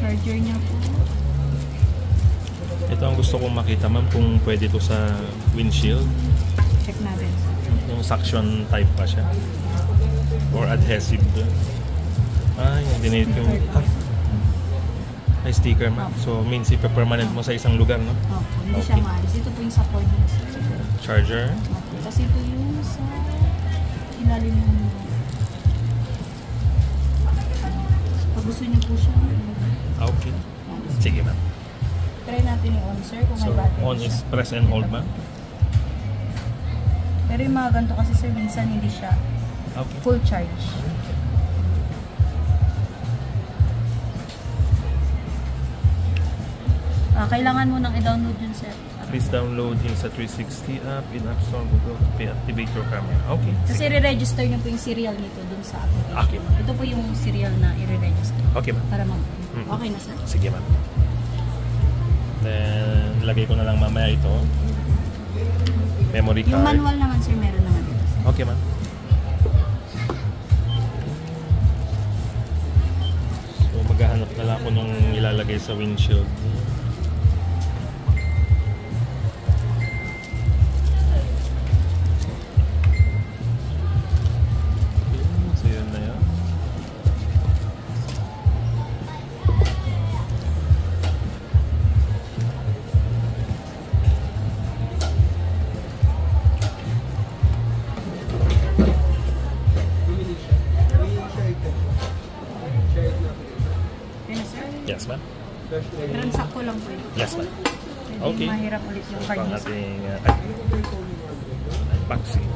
Charger niya po. Ito ang gusto kong makita, ma'am, kung pwede to sa windshield. Check natin. Yung suction type pa siya. Or adhesive doon. Ay, dinate yung... Ay, sticker, ma'am. So, means ipa-permanent mo sa isang lugar, no? Opo, hindi siya maalis. Ito po yung sa cord niya. Charger. Kasi ito yung sa ilalim mo. Pag gusto niyo po siya. Okay. Sige, ma'am. Try natin yung on, sir, kung So, may battery on siya. is press and hold, ma'am. Pero yung mga ganito kasi, sir, minsan hindi siya Okay. full charge. Kailangan mo nang i-download yun, sir. Please download yung sa 360 app in App Store, Google, activate your camera. Okay. Kasi i-register nyo po yung serial nito dun sa application. Okay. Ito po yung serial na i-register. Okay, ma'am. Para okay na, sir. Sige, ma'am. Then, lagay ko na lang mamaya ito. Memory card. Yung manual naman, sir, meron naman dito. Okay, ma'am. So, maghahanap na lang ako nung ilalagay sa windshield. So, yun na yan. Okay na, sir. Yes, ma'am. Transact ko lang po yun. Yes, ma'am. Pwede Okay. mahirap ulit yung card Pang niya, sir. ating unboxing.